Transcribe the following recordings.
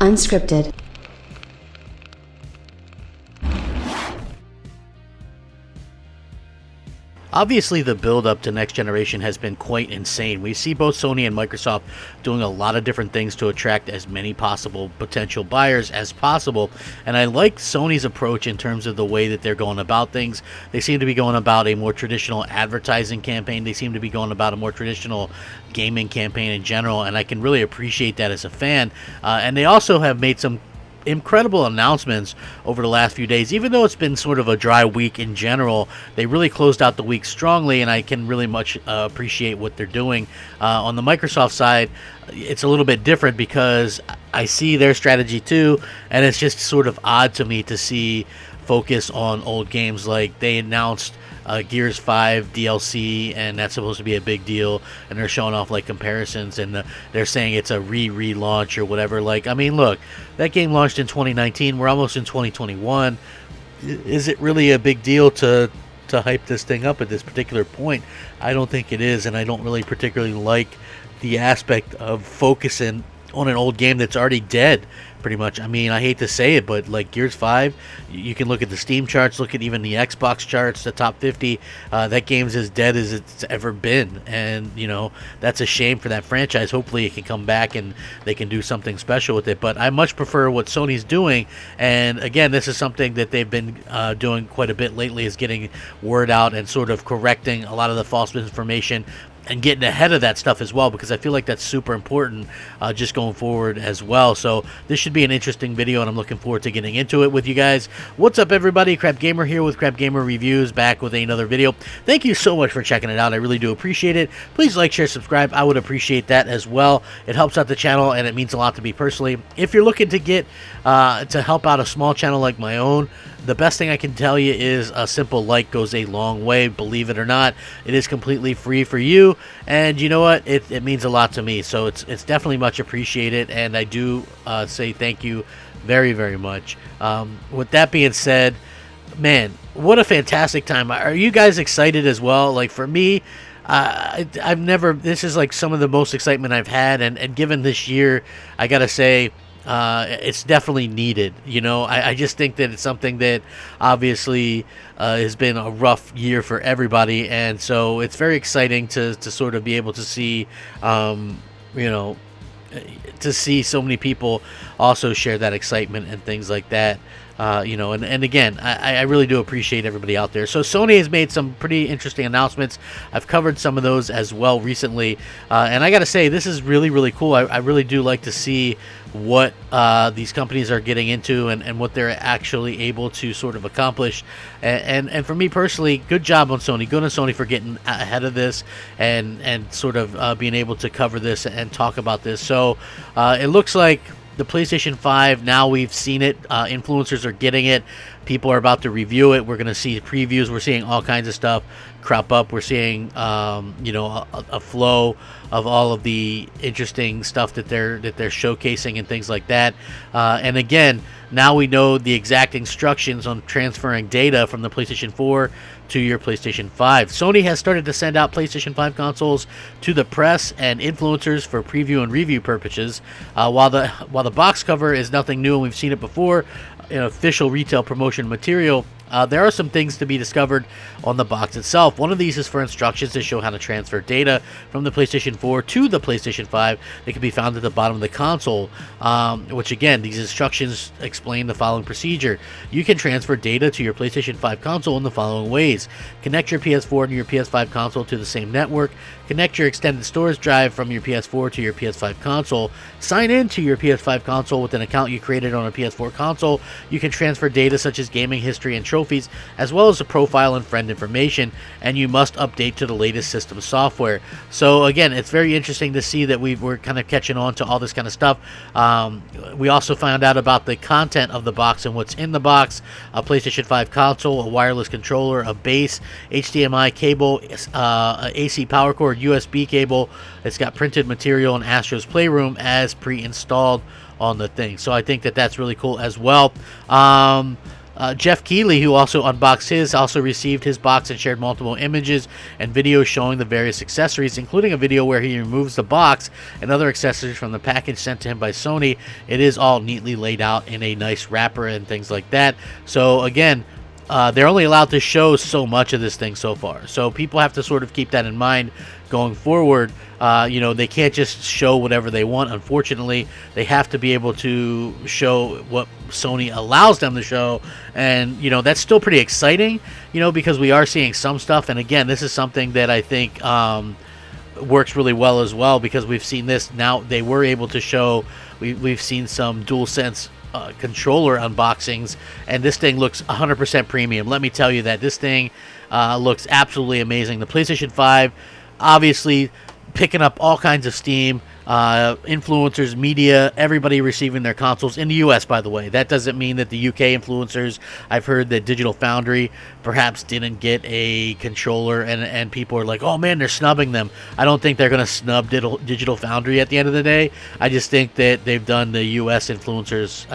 Unscripted. Obviously, the build-up to next generation has been quite insane. We see both Sony and Microsoft doing a lot of different things to attract as many possible potential buyers as possible. And I like Sony's approach in terms of the way that they're going about things. They seem to be going about a more traditional advertising campaign. They seem to be going about a more traditional gaming campaign in general, and I can really appreciate that as a fan. And they also have made some incredible announcements over the last few days. Even though it's been sort of a dry week in general, they really closed out the week strongly, and I can really much appreciate what they're doing. On the Microsoft side, it's a little bit different because I see their strategy too, and it's just sort of odd to me to see focus on old games. Like they announced Gears 5 DLC, and that's supposed to be a big deal, and they're showing off like comparisons, and they're saying it's a relaunch or whatever. Like, I mean, look, that game launched in 2019. We're almost in 2021. Is it really a big deal to hype this thing up at this particular point? I don't think it is, and I don't really particularly like the aspect of focusing on an old game that's already dead, pretty much. I mean, I hate to say it, but like Gears 5, you can look at the Steam charts, look at even the Xbox charts, the top 50. That game's as dead as it's ever been, and you know, that's a shame for that franchise. Hopefully it can come back and they can do something special with it, but I much prefer what Sony's doing. And again, this is something that they've been doing quite a bit lately, is getting word out and sort of correcting a lot of the false information and getting ahead of that stuff as well, because I feel like that's super important just going forward as well. So this should be an interesting video, and I'm looking forward to getting into it with you guys. What's up, everybody? Crapgamer here with Crapgamer Reviews, back with another video. Thank you so much for checking it out. I really do appreciate it. Please like, share, subscribe. I would appreciate that as well. It helps out the channel, and it means a lot to me personally. If you're looking to get to help out a small channel like my own, the best thing I can tell you is a simple like goes a long way. Believe it or not, it is completely free for you, and you know what? It means a lot to me, so it's definitely much appreciated, and I do say thank you very, very much. With that being said, man, what a fantastic time. Are you guys excited as well? Like, for me, I've never, this is like some of the most excitement I've had, and given this year, I gotta say, it's definitely needed. You know, I just think that it's something that obviously has been a rough year for everybody, and so it's very exciting to sort of be able to see, you know, to see so many people also share that excitement and things like that. You know, and again, I really do appreciate everybody out there. So Sony has made some pretty interesting announcements. I've covered some of those as well recently, and I gotta say, this is really, really cool. I really do like to see what these companies are getting into, and what they're actually able to sort of accomplish. And for me personally, good job on Sony. Good on Sony for getting ahead of this and sort of being able to cover this and talk about this. So it looks like the PlayStation 5, now we've seen it. Influencers are getting it. People are about to review it. We're going to see previews. We're seeing all kinds of stuff crop up. We're seeing, you know, a flow of all of the interesting stuff that they're showcasing and things like that. And again, now we know the exact instructions on transferring data from the PlayStation 4 to your PlayStation 5. Sony has started to send out PlayStation 5 consoles to the press and influencers for preview and review purposes. While the box cover is nothing new and we've seen it before, in official retail promotion material, there are some things to be discovered on the box itself. One of these is for instructions to show how to transfer data from the PlayStation 4 to the PlayStation 5. They can be found at the bottom of the console, which again, these instructions explain the following procedure. You can transfer data to your PlayStation 5 console in the following ways. Connect your PS4 and your PS5 console to the same network. Connect your extended storage drive from your PS4 to your PS5 console. Sign in to your PS5 console with an account you created on a PS4 console. You can transfer data such as gaming history and trophies, as well as the profile and friend information, and you must update to the latest system software. So again, it's very interesting to see that we're kind of catching on to all this kind of stuff. We also found out about the content of the box and what's in the box: a PlayStation 5 console, a wireless controller, a base, HDMI cable, AC power cord, USB cable. It's got printed material and Astro's Playroom as pre-installed on the thing. So I think that that's really cool as well. Jeff Keighley, who also unboxed his, also received his box and shared multiple images and videos showing the various accessories, including a video where he removes the box and other accessories from the package sent to him by Sony. It is all neatly laid out in a nice wrapper and things like that. So again, they're only allowed to show so much of this thing so far. So people have to sort of keep that in mind going forward. They can't just show whatever they want. Unfortunately, they have to be able to show what Sony allows them to show. And, that's still pretty exciting, because we are seeing some stuff. And again, this is something that I think works really well as well, because we've seen this now. They were able to show, we've seen some DualSense controller unboxings, and this thing looks 100% premium. Let me tell you that this thing looks absolutely amazing. The PlayStation 5, obviously picking up all kinds of steam, influencers, media, everybody receiving their consoles in the US, by the way. That doesn't mean that the UK influencers, I've heard that Digital Foundry perhaps didn't get a controller, and people are like, oh man, they're snubbing them. I don't think they're going to snub Digital Foundry at the end of the day. I just think that they've done the US influencers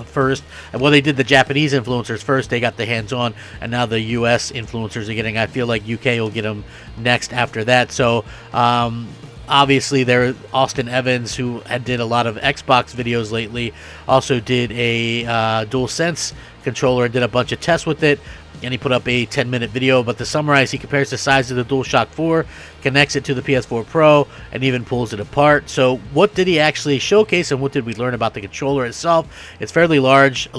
first. Well, they did the Japanese influencers first. They got the hands-on, and now the US influencers are getting, I feel like UK will get them next after that. So obviously there, Austin Evans, who did a lot of Xbox videos lately, also did a DualSense controller and did a bunch of tests with it, and he put up a 10-minute video. But to summarize, he compares the size of the DualShock 4, connects it to the PS4 Pro, and even pulls it apart. So what did he actually showcase, and what did we learn about the controller itself? It's fairly large,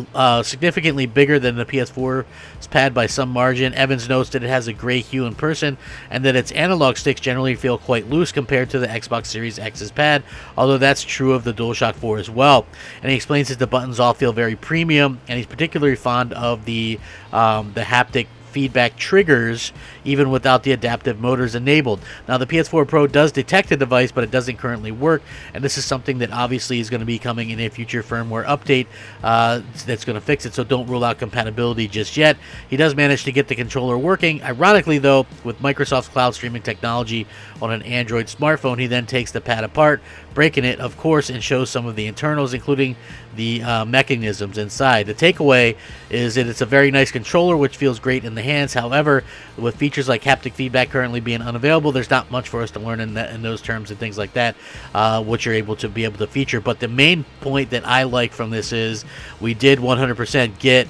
significantly bigger than the PS4's pad by some margin. Evans notes that it has a gray hue in person, and that its analog sticks generally feel quite loose compared to the Xbox Series X's pad, although that's true of the DualShock 4 as well. And he explains that the buttons all feel very premium, and he's particularly fond of the haptic feedback triggers, even without the adaptive motors enabled. Now, the PS4 Pro does detect the device, but it doesn't currently work, and this is something that obviously is going to be coming in a future firmware update that's going to fix it, so don't rule out compatibility just yet. He does manage to get the controller working. Ironically, though, with Microsoft's cloud streaming technology on an Android smartphone, he then takes the pad apart, breaking it, of course, and shows some of the internals, including the mechanisms inside. The takeaway is that it's a very nice controller, which feels great in the hands. However, with features like haptic feedback currently being unavailable, there's not much for us to learn in those terms and things like that, which you're able to feature. But the main point that I like from this is we did 100% get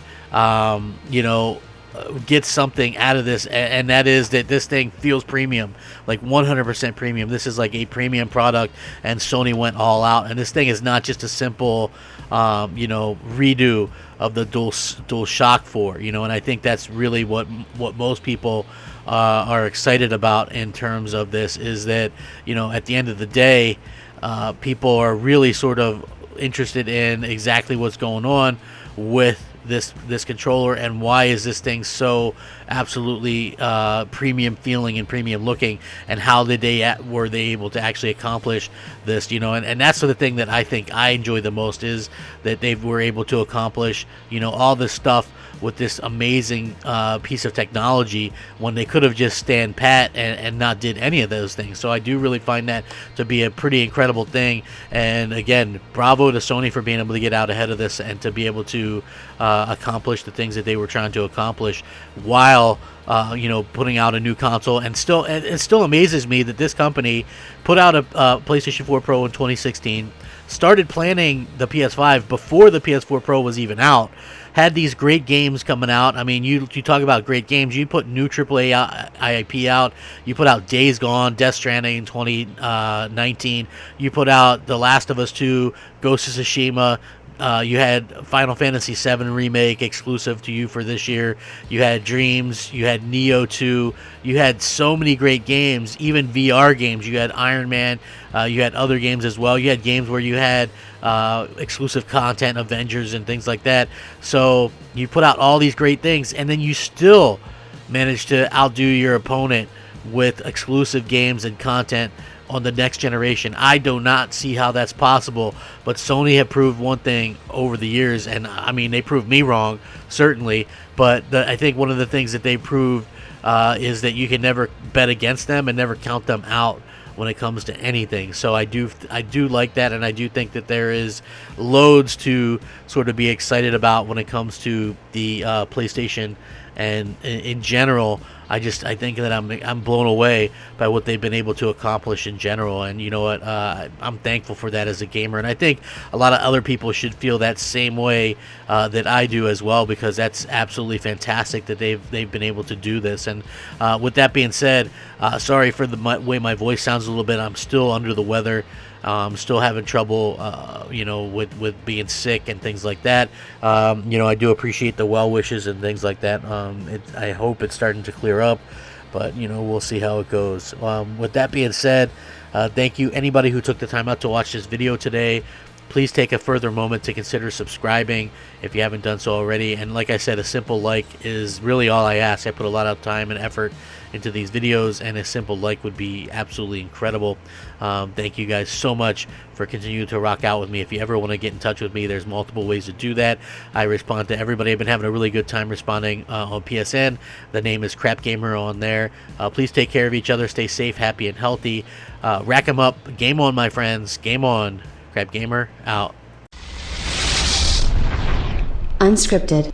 something out of this, and that is that this thing feels premium, like 100% premium. This is like a premium product, and Sony went all out, and this thing is not just a simple redo of the DualShock 4, and I think that's really what most people are excited about in terms of this, is that at the end of the day, people are really sort of interested in exactly what's going on with this controller, and why is this thing so absolutely premium feeling and premium looking, and how were they able to actually accomplish this, and that's the thing that I think I enjoy the most, is that they were able to accomplish all this stuff with this amazing piece of technology, when they could have just stand pat and not did any of those things. So I do really find that to be a pretty incredible thing, and again, bravo to Sony for being able to get out ahead of this and to be able to accomplish the things that they were trying to accomplish while putting out a new console. And it still amazes me that this company put out a PlayStation 4 Pro in 2016, started planning the PS5 before the PS4 Pro was even out, had these great games coming out. I mean, you talk about great games. You put new AAA IP out. You put out Days Gone, Death Stranding in 2019. You put out The Last of Us 2, Ghost of Tsushima. You had Final Fantasy VII Remake exclusive to you for this year. You had Dreams. You had Neo 2. You had so many great games, even VR games. You had Iron Man. You had other games as well. You had games where you had exclusive content, Avengers and things like that. So you put out all these great things, and then you still managed to outdo your opponent with exclusive games and content on the next generation. I do not see how that's possible, but Sony have proved one thing over the years, and I mean, they proved me wrong, certainly, but I think one of the things that they proved is that you can never bet against them and never count them out when it comes to anything. So I do like that, and I do think that there is loads to sort of be excited about when it comes to the PlayStation. And in general, I think that I'm blown away by what they've been able to accomplish in general. And you know what, I'm thankful for that as a gamer, and I think a lot of other people should feel that same way that I do as well, because that's absolutely fantastic that they've been able to do this. And with that being said, sorry for the way my voice sounds a little bit. I'm still under the weather. Still having trouble, with being sick and things like that. I do appreciate the well wishes and things like that. I hope it's starting to clear up, but we'll see how it goes. With that being said, thank you anybody who took the time out to watch this video today. Please take a further moment to consider subscribing if you haven't done so already. And like I said, a simple like is really all I ask. I put a lot of time and effort into these videos, and a simple like would be absolutely incredible. Thank you guys so much for continuing to rock out with me. If you ever want to get in touch with me, there's multiple ways to do that. I respond to everybody. I've been having a really good time responding on PSN. The name is Crapgamer on there. Please take care of each other. Stay safe, happy, and healthy. Rack 'em up. Game on, my friends. Game on. Crapgamer out. Unscripted.